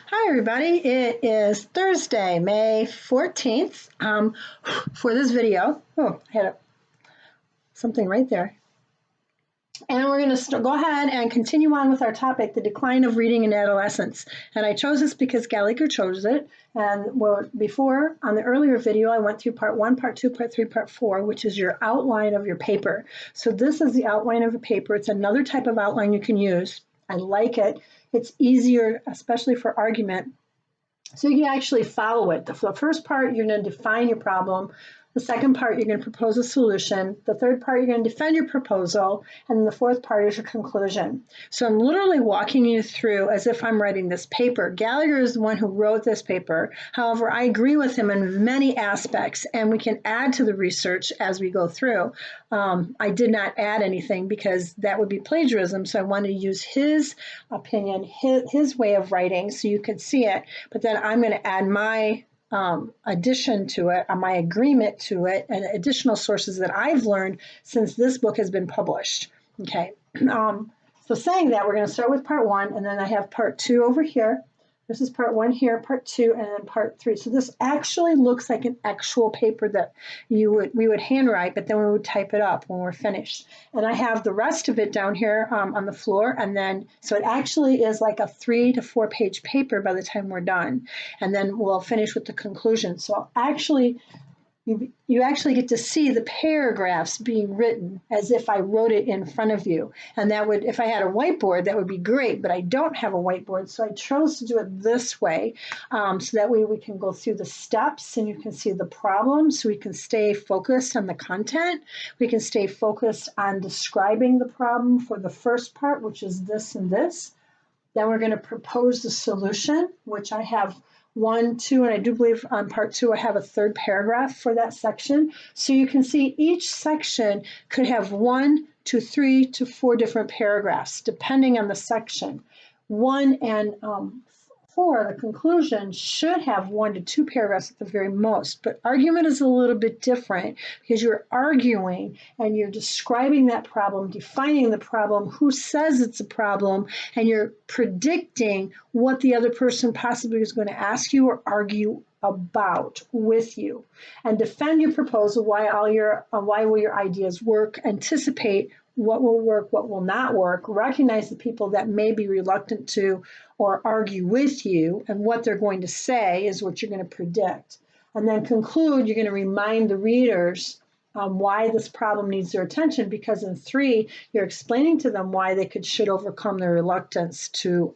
Hi, everybody. It is Thursday, May 14th. For this video, I had something right there. And we're going to go ahead and continue on with our topic, the decline of reading in adolescence. And I chose this because Gallagher chose it. And before, on the earlier video, I went through part 1, part 2, part 3, part 4, which is your outline of your paper. So this is the outline of a paper. It's another type of outline you can use. I like it. It's easier, especially for argument. So you can actually follow it. The first part, you're going to define your problem. The second part, you're going to propose a solution. The third part, you're going to defend your proposal. And then the fourth part is your conclusion. So I'm literally walking you through as if I'm writing this paper. Gallagher is the one who wrote this paper. However, I agree with him in many aspects, and we can add to the research as we go through. I did not add anything because that would be plagiarism. So I wanted to use his opinion, his way of writing so you could see it. But then I'm going to add my addition to it, my agreement to it, and additional sources that I've learned since this book has been published. Okay, so saying that, we're going to start with part 1, and then I have part 2 over here. This is part 1 here, part 2, and then part 3. So this actually looks like an actual paper that we would handwrite, but then we would type it up when we're finished. And I have the rest of it down here on the floor, and then so it actually is like a 3 to 4 page paper by the time we're done. And then we'll finish with the conclusion. So actually, you actually get to see the paragraphs being written as if I wrote it in front of you. And that would, if I had a whiteboard, that would be great, but I don't have a whiteboard. So I chose to do it this way. So that way we can go through the steps and you can see the problems. So we can stay focused on the content. We can stay focused on describing the problem for the first part, which is this and this. Then we're going to propose the solution, which I have 1, 2, and I do believe on part 2 I have a third paragraph for that section. So you can see each section could have 1 to 3 to 4 different paragraphs, depending on the section. 1 and 4, the conclusion, should have 1 to 2 paragraphs at the very most. But argument is a little bit different because you're arguing and you're describing that problem, defining the problem, who says it's a problem, and you're predicting what the other person possibly is going to ask you or argue about with you. And defend your proposal, why will your ideas work, anticipate what will work, what will not work, recognize the people that may be reluctant to or argue with you, and what they're going to say is what you're going to predict. And then conclude, you're going to remind the readers why this problem needs their attention, because in 3, you're explaining to them why they should overcome their reluctance to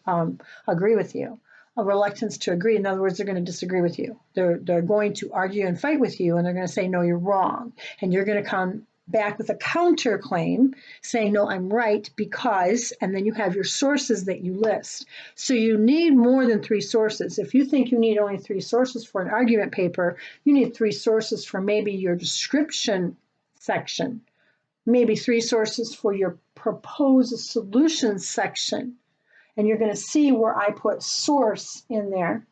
agree with you. A reluctance to agree. In other words, they're going to disagree with you. They're going to argue and fight with you, and they're going to say, no, you're wrong. And you're going to come back with a counterclaim saying, no, I'm right because, and then you have your sources that you list. So you need more than 3 sources. If you think you need only 3 sources for an argument paper, you need 3 sources for maybe your description section, maybe 3 sources for your proposed solutions section. And you're going to see where I put source in there.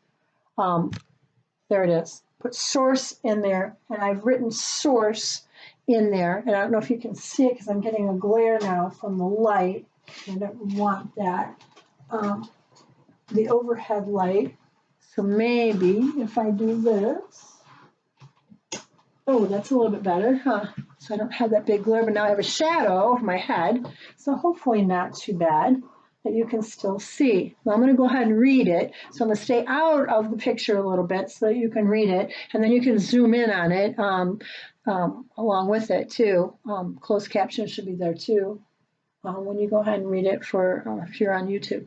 There it is. Put source in there, and I've written source in there, and I don't know if you can see it because I'm getting a glare now from the light. I don't want that. The overhead light. So maybe if I do this, oh, that's a little bit better, huh? So I don't have that big glare, but now I have a shadow of my head. So hopefully not too bad, that you can still see. Well, I'm going to go ahead and read it. So I'm going to stay out of the picture a little bit so that you can read it, and then you can zoom in on it along with it too. Closed caption should be there too when you go ahead and read it for if you're on YouTube.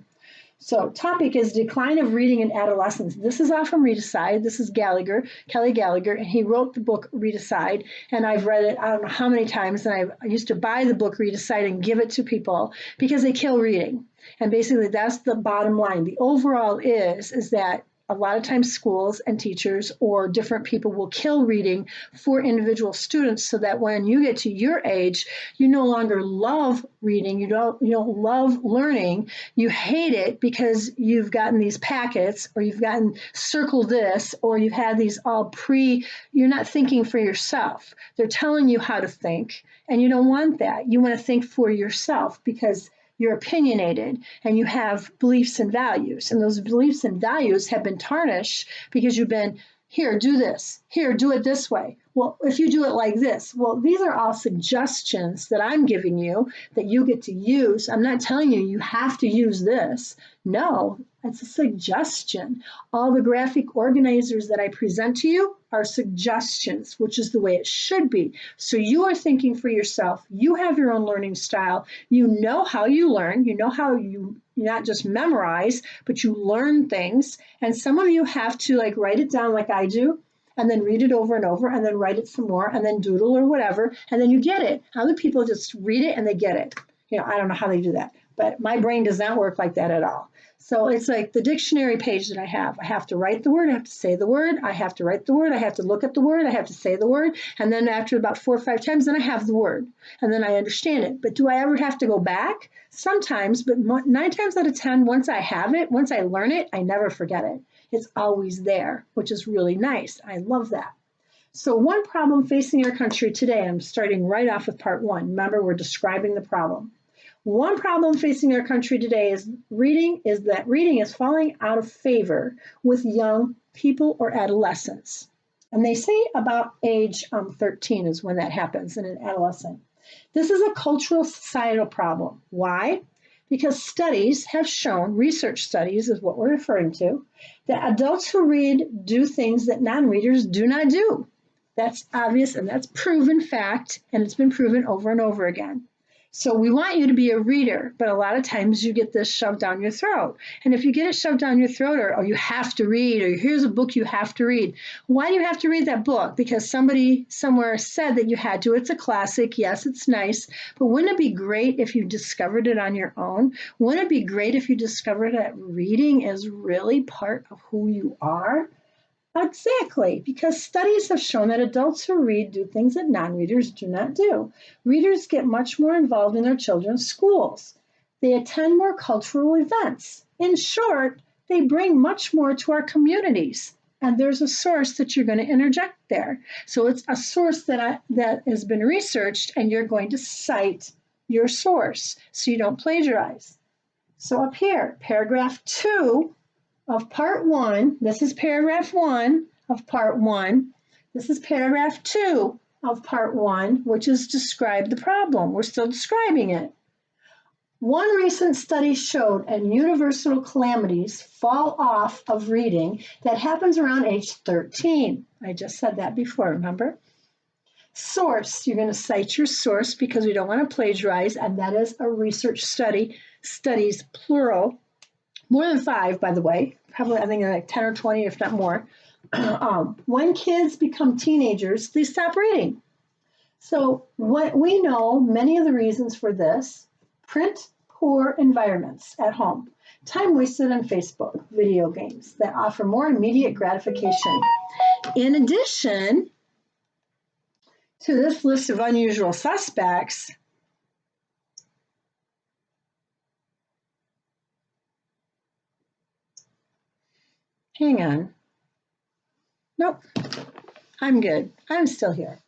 So topic is decline of reading in adolescence. This is off from Read Aside. This is Gallagher, Kelly Gallagher, and he wrote the book Read Aside, and I've read it I don't know how many times, and I used to buy the book Read Aside and give it to people because they kill reading. And basically that's the bottom line. The overall is that a lot of times schools and teachers or different people will kill reading for individual students so that when you get to your age, you no longer love reading, you don't love learning, you hate it because you've gotten these packets or you've gotten circle this or you've had these all you're not thinking for yourself. They're telling you how to think and you don't want that. You want to think for yourself because you're opinionated, and you have beliefs and values. And those beliefs and values have been tarnished because you've been, here, do this. Here, do it this way. Well, if you do it like this, well, these are all suggestions that I'm giving you that you get to use. I'm not telling you you have to use this. No, it's a suggestion. All the graphic organizers that I present to you are suggestions, which is the way it should be. So you are thinking for yourself. You have your own learning style. You know how you learn. You know how you not just memorize, but you learn things. And some of you have to like write it down like I do, and then read it over and over, and then write it some more, and then doodle or whatever, and then you get it. Other people just read it and they get it. You know, I don't know how they do that, but my brain does not work like that at all. So it's like the dictionary page that I have. I have to write the word, I have to say the word, I have to write the word, I have to look at the word, I have to say the word, and then after about 4 or 5 times, then I have the word, and then I understand it. But do I ever have to go back? Sometimes, but 9 times out of 10, once I have it, once I learn it, I never forget it. It's always there, which is really nice. I love that. So one problem facing our country today, I'm starting right off with part 1. Remember, we're describing the problem. One problem facing our country today is reading is falling out of favor with young people or adolescents. And they say about age 13 is when that happens in an adolescent. This is a cultural societal problem. Why? Because studies have shown, research studies is what we're referring to, that adults who read do things that non-readers do not do. That's obvious and that's proven fact, and it's been proven over and over again. So we want you to be a reader, but a lot of times you get this shoved down your throat. And if you get it shoved down your throat, or you have to read, or here's a book you have to read. Why do you have to read that book? Because somebody somewhere said that you had to. It's a classic. Yes, it's nice. But wouldn't it be great if you discovered it on your own? Wouldn't it be great if you discovered that reading is really part of who you are? Exactly, because studies have shown that adults who read do things that non-readers do not do. Readers get much more involved in their children's schools. They attend more cultural events. In short, they bring much more to our communities. And there's a source that you're going to interject there. So it's a source that has been researched, and you're going to cite your source so you don't plagiarize. So up here, paragraph 2 of part 1, this is paragraph 1 of part 1. This is paragraph 2 of part 1, which is describe the problem. We're still describing it. One recent study showed an universal calamities fall off of reading that happens around age 13. I just said that before, remember? Source, you're going to cite your source because we don't want to plagiarize, and that is a research study, studies plural. More than 5, by the way, probably I think like 10 or 20, if not more. When kids become teenagers, they stop reading. So what we know, many of the reasons for this: print, poor environments at home, time wasted on Facebook, video games that offer more immediate gratification. In addition to this list of unusual suspects, hang on. Nope, I'm good. I'm still here.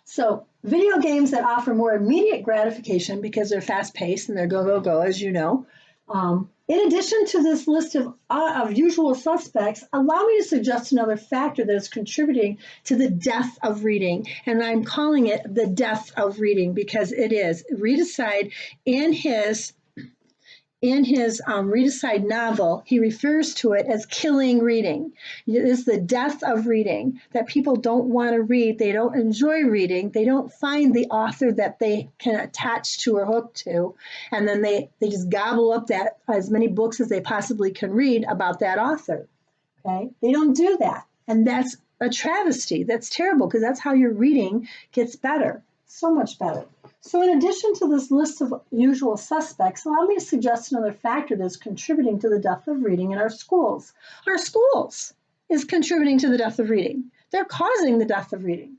So video games that offer more immediate gratification because they're fast-paced and they're go, go, go, as you know. In addition to this list of usual suspects, allow me to suggest another factor that is contributing to the death of reading. And I'm calling it the death of reading because it is. Read Aside, in his Read Aside novel, he refers to it as killing reading. It is the death of reading, that people don't want to read. They don't enjoy reading. They don't find the author that they can attach to or hook to. And then they just gobble up that as many books as they possibly can read about that author. Okay? They don't do that. And that's a travesty. That's terrible because that's how your reading gets better. So much better. So in addition to this list of usual suspects, allow me to suggest another factor that's contributing to the death of reading in our schools. Our schools is contributing to the death of reading. They're causing the death of reading.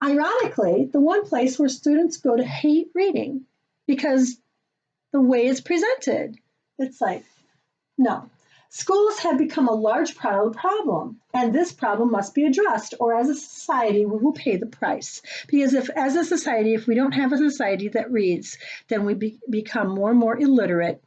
Ironically, the one place where students go to hate reading because the way it's presented. It's like, no. Schools have become a large problem, and this problem must be addressed, or as a society, we will pay the price. Because as a society, if we don't have a society that reads, then we become more and more illiterate.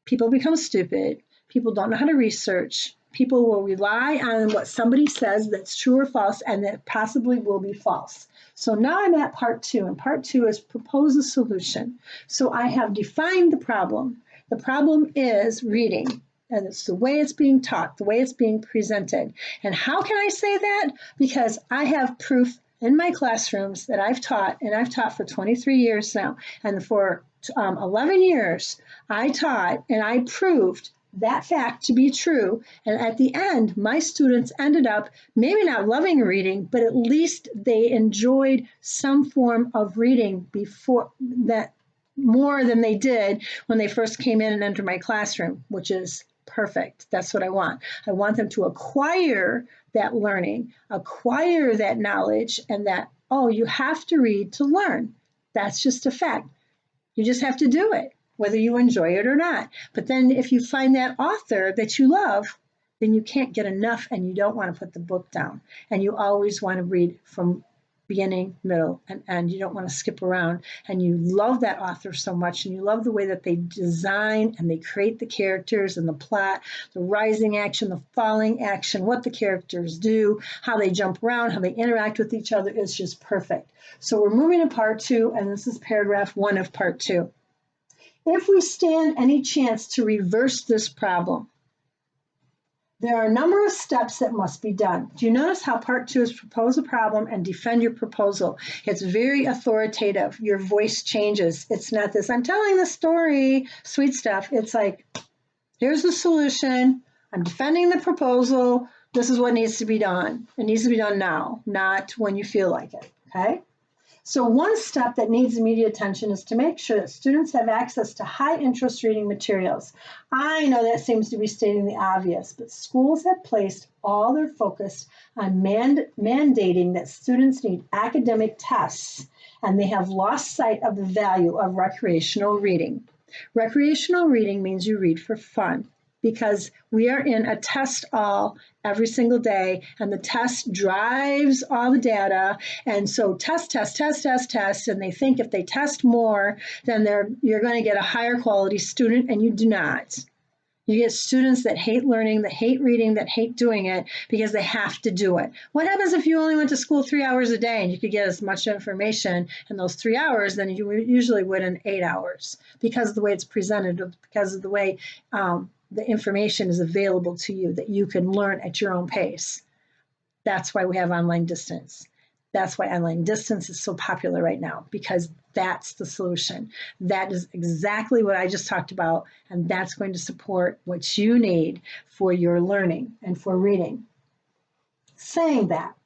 People become stupid. People don't know how to research. People will rely on what somebody says that's true or false, and that possibly will be false. So now I'm at part 2, and part 2 is propose a solution. So I have defined the problem. The problem is reading, and it's the way it's being taught, the way it's being presented. And how can I say that? Because I have proof in my classrooms that I've taught, and I've taught for 23 years now, and for 11 years, I taught and I proved that fact to be true. And at the end, my students ended up maybe not loving reading, but at least they enjoyed some form of reading before that, more than they did when they first came in and entered my classroom, which is perfect. That's what I want. I want them to acquire that learning, acquire that knowledge, and that, oh, you have to read to learn. That's just a fact. You just have to do it, whether you enjoy it or not. But then if you find that author that you love, then you can't get enough, and you don't want to put the book down. And you always want to read from beginning, middle, and end. You don't want to skip around. And you love that author so much, and you love the way that they design and they create the characters and the plot, the rising action, the falling action, what the characters do, how they jump around, how they interact with each other. It's just perfect. So we're moving to part 2, and this is paragraph 1 of part 2. If we stand any chance to reverse this problem, there are a number of steps that must be done. Do you notice how part 2 is propose a problem and defend your proposal? It's very authoritative. Your voice changes. It's not this, I'm telling the story, sweet stuff. It's like, here's the solution. I'm defending the proposal. This is what needs to be done. It needs to be done now, not when you feel like it, okay? So one step that needs immediate attention is to make sure that students have access to high interest reading materials. I know that seems to be stating the obvious, but schools have placed all their focus on mandating that students need academic tests, and they have lost sight of the value of recreational reading. Recreational reading means you read for fun, because we are in a test all every single day, and the test drives all the data. And so test, and they think if they test more, then you're going to get a higher quality student, and you do not. You get students that hate learning, that hate reading, that hate doing it because they have to do it. What happens if you only went to school 3 hours a day and you could get as much information in those 3 hours than you usually would in 8 hours, because of the way it's presented, because of the way the information is available to you, that you can learn at your own pace. That's why we have online distance. That's why online distance is so popular right now, because that's the solution. That is exactly what I just talked about, and that's going to support what you need for your learning and for reading. Saying that,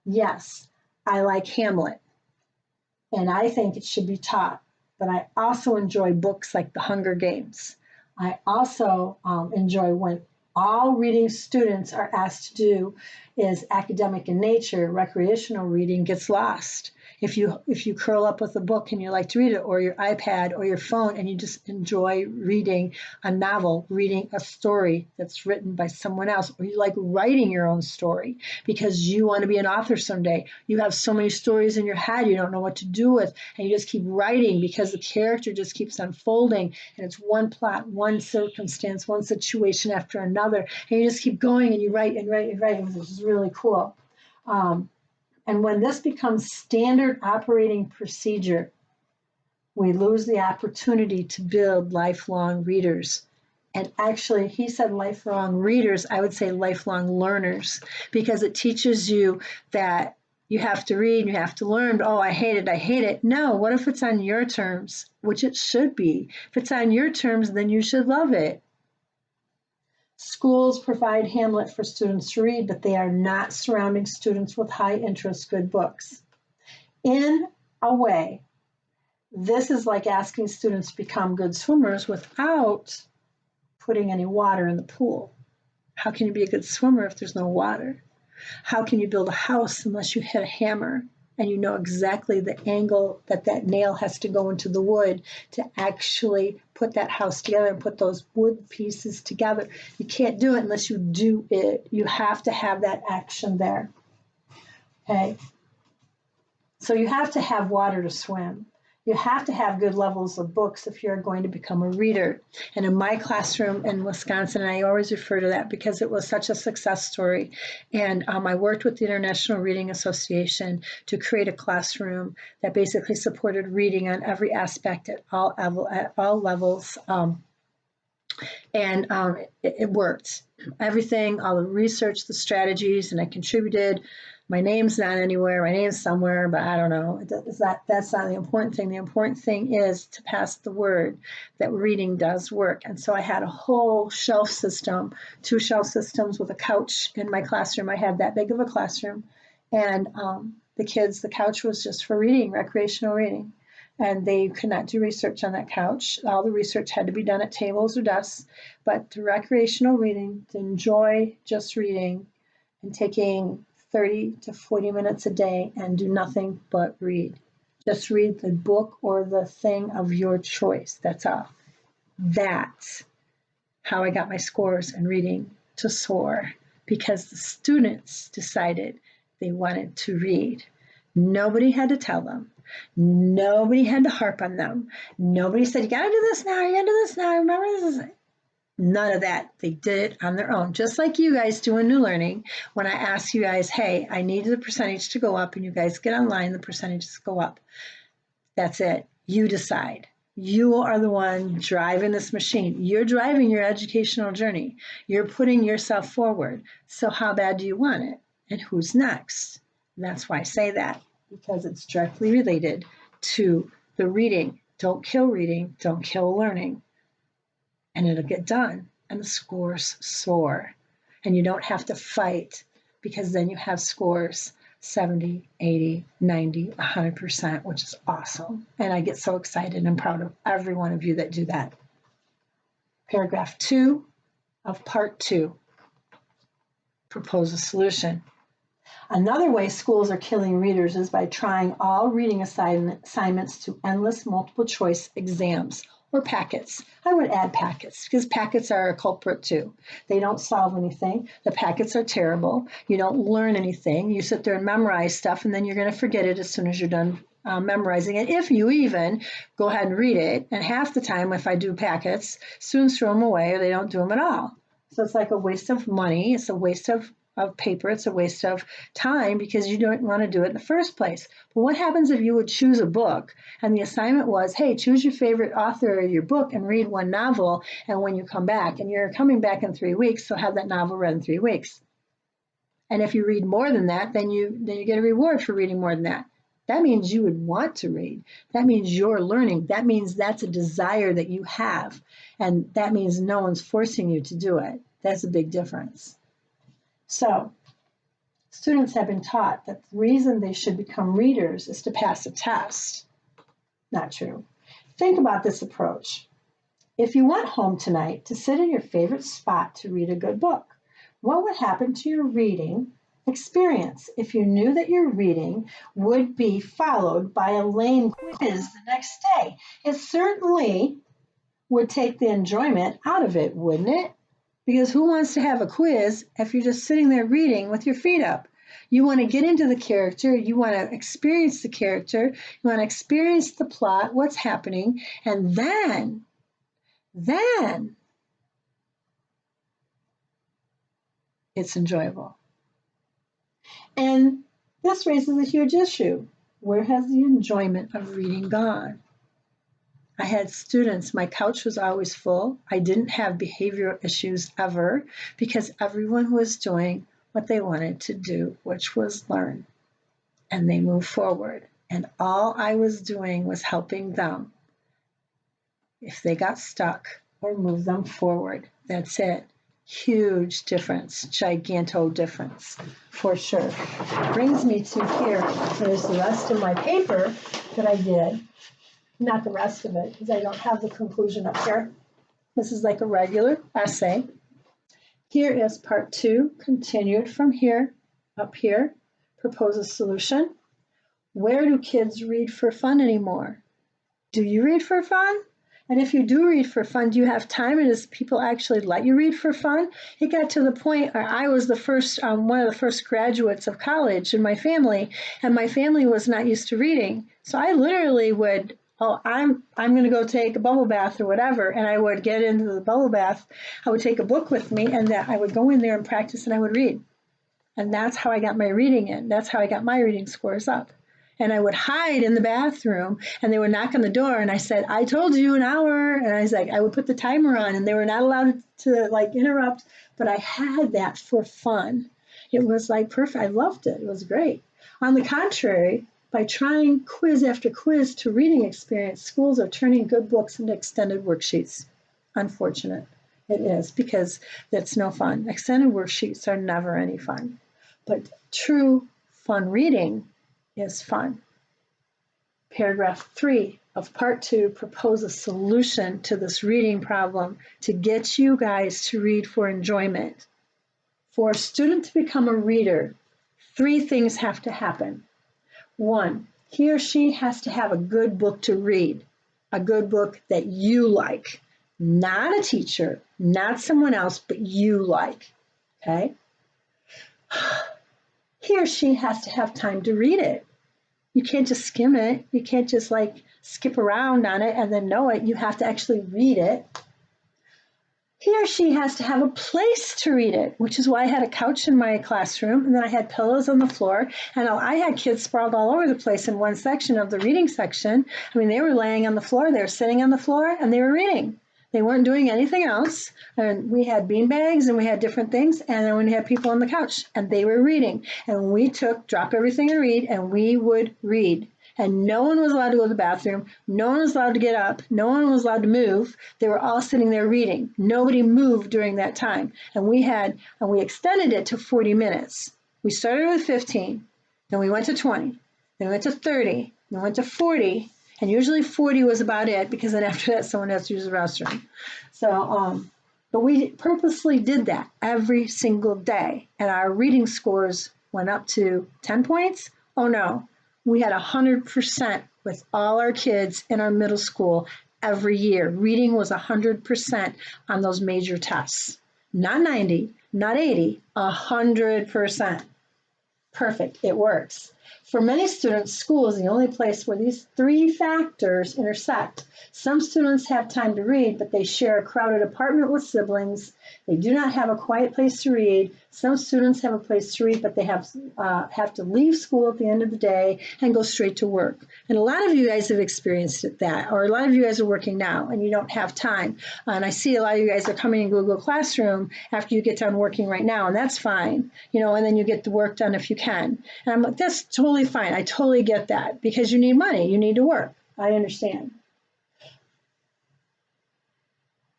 yes, I like Hamlet, and I think it should be taught, but I also enjoy books like The Hunger Games. I also enjoy when all reading students are asked to do is academic in nature. Recreational reading gets lost. If you curl up with a book and you like to read it, or your iPad or your phone, and you just enjoy reading a novel, reading a story that's written by someone else, or you like writing your own story because you want to be an author someday. You have so many stories in your head you don't know what to do with, and you just keep writing because the character just keeps unfolding, and it's one plot, one circumstance, one situation after another, and you just keep going and you write and write and write, which is really cool. And when this becomes standard operating procedure, we lose the opportunity to build lifelong readers. And actually, he said lifelong readers, I would say lifelong learners, because it teaches you that you have to read, you have to learn, but, oh, I hate it. No, what if it's on your terms, which it should be? If it's on your terms, then you should love it. Schools provide Hamlet for students to read, but they are not surrounding students with high interest, good books. In a way, this is like asking students to become good swimmers without putting any water in the pool. How can you be a good swimmer if there's no water? How can you build a house unless you hit a hammer and you know exactly the angle that that nail has to go into the wood to actually put that house together and put those wood pieces together. You can't do it unless you do it. You have to have that action there. Okay. So you have to have water to swim. You have to have good levels of books if you're going to become a reader. And in my classroom in Wisconsin, I always refer to that because it was such a success story. And I worked with the International Reading Association to create a classroom that basically supported reading on every aspect at all levels. It worked. Everything, all the research, the strategies, and I contributed. My name's not anywhere. My name's somewhere, but I don't know. That's not the important thing. The important thing is to pass the word that reading does work. And so I had a whole shelf system, 2 shelf systems with a couch in my classroom. I had that big of a classroom. And the couch was just for reading, recreational reading. And they could not do research on that couch. All the research had to be done at tables or desks. But to recreational reading, to enjoy just reading and taking 30 to 40 minutes a day and do nothing but read. Just read the book or the thing of your choice. That's all. That's how I got my scores in reading to soar, because the students decided they wanted to read. Nobody had to tell them. Nobody had to harp on them. Nobody said, you got to do this now, you got to do this now, remember this is. None of that. They did it on their own, just like you guys do in New Learning. When I ask you guys, hey, I need the percentage to go up, and you guys get online, the percentages go up. That's it. You decide. You are the one driving this machine. You're driving your educational journey. You're putting yourself forward. So how bad do you want it? And who's next? And that's why I say that, because it's directly related to the reading. Don't kill reading. Don't kill learning. And it'll get done. And the scores soar. And you don't have to fight, because then you have scores 70, 80, 90, 100%, which is awesome. And I get so excited and proud of every one of you that do that. Paragraph 2 of part 2. Propose a solution. Another way schools are killing readers is by trying all reading assignments to endless multiple choice exams or packets. I would add packets, because packets are a culprit too. They don't solve anything. The packets are terrible. You don't learn anything. You sit there and memorize stuff, and then you're going to forget it as soon as you're done memorizing it, if you even go ahead and read it. And half the time, if I do packets, students throw them away, or they don't do them at all. So it's like a waste of money. It's a waste of paper. It's a waste of time, because you don't want to do it in the first place. But what happens if you would choose a book and the assignment was, hey, choose your favorite author of your book and read one novel, and when you come back, and you're coming back in 3 weeks, so have that novel read in 3 weeks. And if you read more than that, then you get a reward for reading more than that. That means you would want to read. That means you're learning. That means that's a desire that you have. And that means no one's forcing you to do it. That's a big difference. So, students have been taught that the reason they should become readers is to pass a test. Not true. Think about this approach. If you went home tonight to sit in your favorite spot to read a good book, what would happen to your reading experience if you knew that your reading would be followed by a lame quiz the next day? It certainly would take the enjoyment out of it, wouldn't it? Because who wants to have a quiz if you're just sitting there reading with your feet up? You want to get into the character. You want to experience the character. You want to experience the plot, what's happening. And then it's enjoyable. And this raises a huge issue. Where has the enjoyment of reading gone? I had students, my couch was always full. I didn't have behavioral issues ever, because everyone was doing what they wanted to do, which was learn. And they moved forward. And all I was doing was helping them if they got stuck, or move them forward. That's it. Huge difference, giganto difference, for sure. Brings me to here. There's the rest of my paper that I did. Not the rest of it, because I don't have the conclusion up here. This is like a regular essay. Here is part 2, continued from here, up here. Propose a solution. Where do kids read for fun anymore? Do you read for fun? And if you do read for fun, do you have time? And does people actually let you read for fun? It got to the point where I was the first, one of the first graduates of college in my family, and my family was not used to reading. So I literally would, oh, I'm going to go take a bubble bath or whatever, and I would get into the bubble bath. I would take a book with me, and that I would go in there and practice, and I would read. And that's how I got my reading in. That's how I got my reading scores up. And I would hide in the bathroom, and they would knock on the door, and I said, I told you an hour. And I was like, I would put the timer on, and they were not allowed to like interrupt, but I had that for fun. It was like perfect. I loved it. It was great. On the contrary, by trying quiz after quiz to reading experience, schools are turning good books into extended worksheets. Unfortunate. It is, because that's no fun. Extended worksheets are never any fun. But true fun reading is fun. Paragraph 3 of part 2 propose a solution to this reading problem to get you guys to read for enjoyment. For a student to become a reader, 3 things have to happen. 1, he or she has to have a good book to read, a good book that you like, not a teacher, not someone else, but you like, okay? He or she has to have time to read it. You can't just skim it. You can't just like skip around on it and then know it. You have to actually read it. He or she has to have a place to read it, which is why I had a couch in my classroom, and then I had pillows on the floor, and I had kids sprawled all over the place in one section of the reading section. I mean, they were laying on the floor, they were sitting on the floor, and they were reading. They weren't doing anything else. And we had bean bags and we had different things. And then we had people on the couch and they were reading. And we drop everything and read, and we would read. And no one was allowed to go to the bathroom. No one was allowed to get up. No one was allowed to move. They were all sitting there reading. Nobody moved during that time. And we extended it to 40 minutes. We started with 15, then we went to 20, then we went to 30, then we went to 40. And usually 40 was about it, because then after that, someone has to use the restroom. So, but we purposely did that every single day. And our reading scores went up to 10 points. Oh no, we had 100% with all our kids in our middle school every year. Reading was 100% on those major tests. Not 90, not 80, 100%. Perfect, it works. For many students, school is the only place where these 3 factors intersect. Some students have time to read, but they share a crowded apartment with siblings. They do not have a quiet place to read. Some students have a place to read, but they have to leave school at the end of the day and go straight to work. And a lot of you guys have experienced that, or a lot of you guys are working now and you don't have time. And I see a lot of you guys are coming in Google Classroom after you get done working right now, and that's fine, and then you get the work done if you can. And I'm like, that's totally fine. I totally get that, because you need money, you need to work. I understand.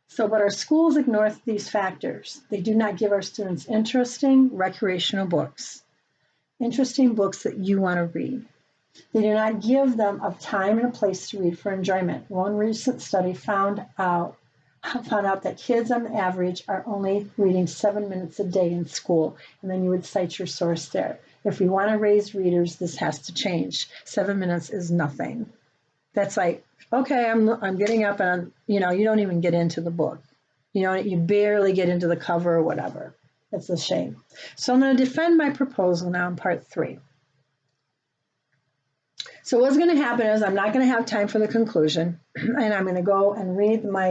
So, but our schools ignore these factors. They do not give our students interesting recreational books, interesting books that you want to read. They do not give them a time and a place to read for enjoyment. One recent study found out that kids on average are only reading 7 minutes a day in school, and then you would cite your source there. If we want to raise readers, this has to change. 7 minutes is nothing. That's like, okay, I'm getting up, and you don't even get into the book. You barely get into the cover or whatever. It's a shame. So I'm going to defend my proposal now in part 3. So what's going to happen is I'm not going to have time for the conclusion, and I'm going to go and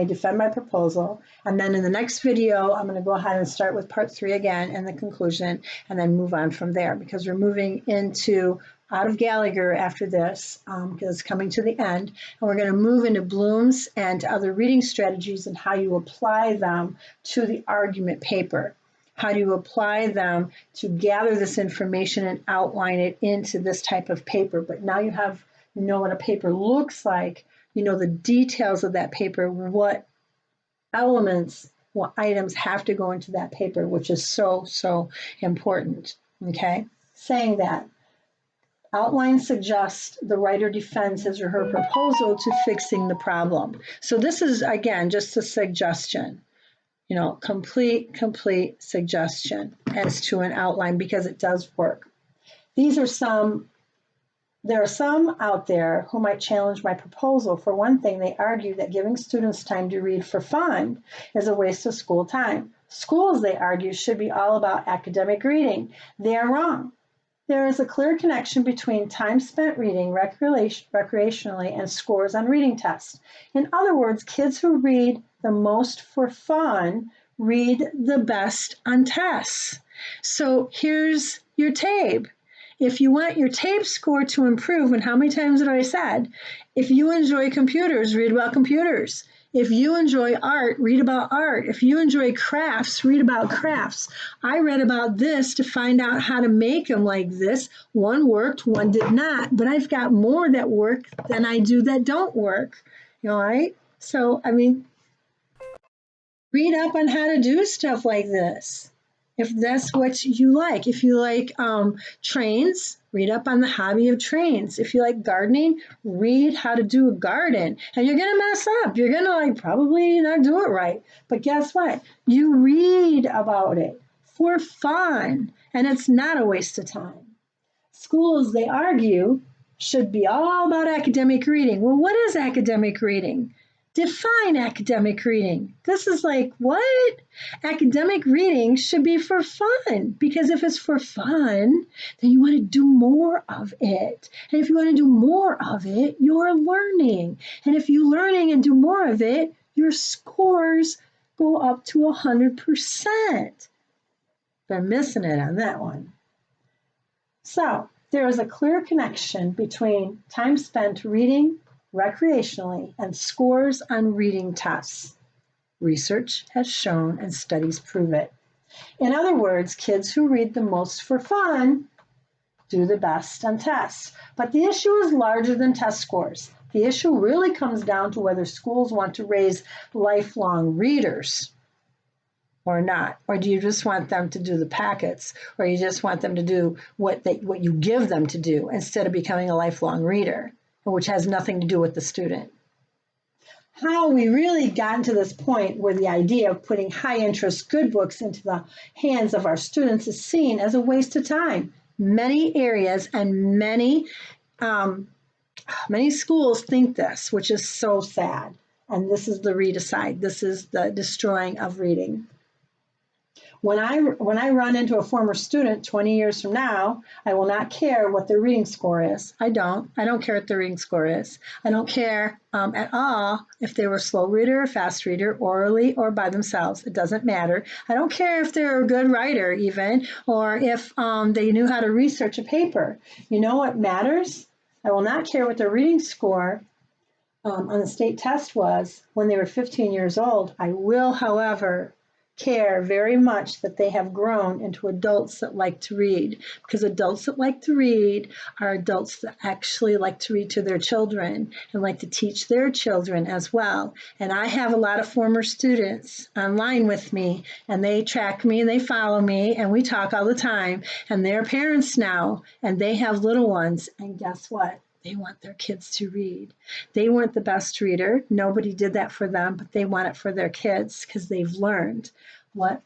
defend my proposal, and then in the next video I'm going to go ahead and start with part 3 again and the conclusion, and then move on from there, because we're moving out of Gallagher after this, because it's coming to the end, and we're going to move into Bloom's and other reading strategies and how you apply them to the argument paper. How do you apply them to gather this information and outline it into this type of paper? But now you know what a paper looks like, the details of that paper, what elements, what items have to go into that paper, which is so, so important, okay? Saying that, outline suggests the writer defends his or her proposal to fixing the problem. So this is, again, just a suggestion. Complete suggestion as to an outline, because it does work. These are some There are some out there who might challenge my proposal. For one thing, they argue that giving students time to read for fun is a waste of school time. Schools, they argue, should be all about academic reading. They are wrong. There is a clear connection between time spent reading recreationally and scores on reading tests. In other words, kids who read the most for fun read the best on tests. So here's your tape. If you want your tape score to improve, and how many times have I said, if you enjoy computers, read about computers. If you enjoy art, read about art. If you enjoy crafts, read about crafts. I read about this to find out how to make them like this. One worked, one did not, but I've got more that work than I do that don't work. All right? So, I mean, read up on how to do stuff like this if that's what you like. If you like trains, read up on the hobby of trains. If you like gardening, read how to do a garden. And you're going to mess up. You're going to probably not do it right. But guess what? You read about it for fun, and it's not a waste of time. Schools, they argue, should be all about academic reading. Well, what is academic reading? Define academic reading. This is like, what? Academic reading should be for fun, because if it's for fun, then you want to do more of it. And if you want to do more of it, you're learning. And if you're learning and do more of it, your scores go up to 100%. They're missing it on that one. So there is a clear connection between time spent reading recreationally and scores on reading tests. Research has shown and studies prove it. In other words, kids who read the most for fun do the best on tests. But the issue is larger than test scores. The issue really comes down to whether schools want to raise lifelong readers or not. Or do you just want them to do the packets, or you just want them to do what you give them to do instead of becoming a lifelong reader, which has nothing to do with the student? How we really gotten to this point where the idea of putting high interest good books into the hands of our students is seen as a waste of time. Many areas and many schools think this, which is so sad. And this is the read-aside. This is the destroying of reading. When I run into a former student 20 years from now, I will not care what their reading score is. I don't care what their reading score is. I don't care at all if they were a slow reader or fast reader, orally or by themselves. It doesn't matter. I don't care if they're a good writer even, or if they knew how to research a paper. You know what matters? I will not care what their reading score on the state test was when they were 15 years old. I will, however, care very much that they have grown into adults that like to read, because adults that like to read are adults that actually like to read to their children and like to teach their children as well. And I have a lot of former students online with me, and they track me and they follow me, and we talk all the time, and they're parents now, and they have little ones, and guess what? They want their kids to read. They weren't the best reader. Nobody did that for them, but they want it for their kids because they've learned what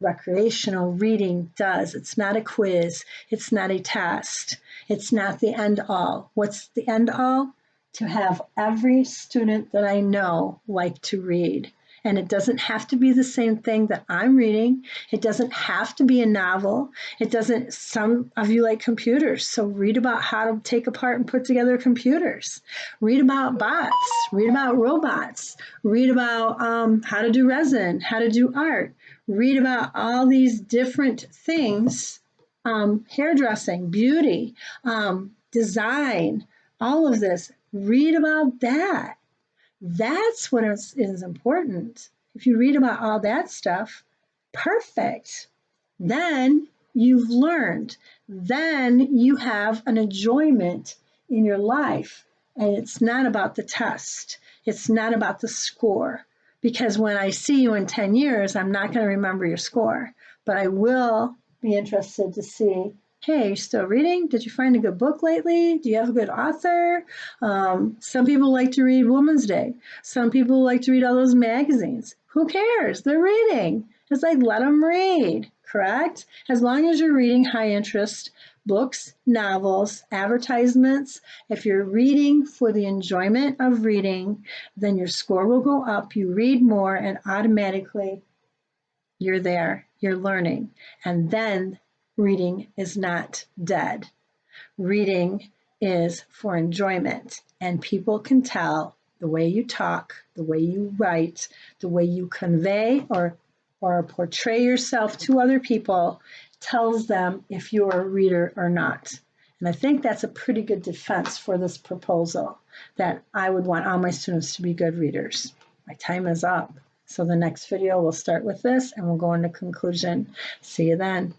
recreational reading does. It's not a quiz. It's not a test. It's not the end all. What's the end all? To have every student that I know like to read. And it doesn't have to be the same thing that I'm reading. It doesn't have to be a novel. Some of you like computers, so read about how to take apart and put together computers. Read about bots, read about robots, read about how to do resin, how to do art. Read about all these different things, hairdressing, beauty, design, all of this. Read about that. That's what is important. If you read about all that stuff, perfect. Then you've learned. Then you have an enjoyment in your life. And it's not about the test. It's not about the score. Because when I see you in 10 years, I'm not going to remember your score. But I will be interested to see, hey, you still reading? Did you find a good book lately? Do you have a good author? Some people like to read Woman's Day. Some people like to read all those magazines. Who cares? They're reading. It's like, let them read, correct? As long as you're reading high interest books, novels, advertisements. If you're reading for the enjoyment of reading, then your score will go up. You read more and automatically you're there, you're learning. And then reading is not dead. Reading is for enjoyment, and people can tell the way you talk, the way you write, the way you convey or portray yourself to other people tells them if you're a reader or not. And I think that's a pretty good defense for this proposal, that I would want all my students to be good readers. My time is up. So the next video, we'll start with this and we'll go into conclusion. See you then.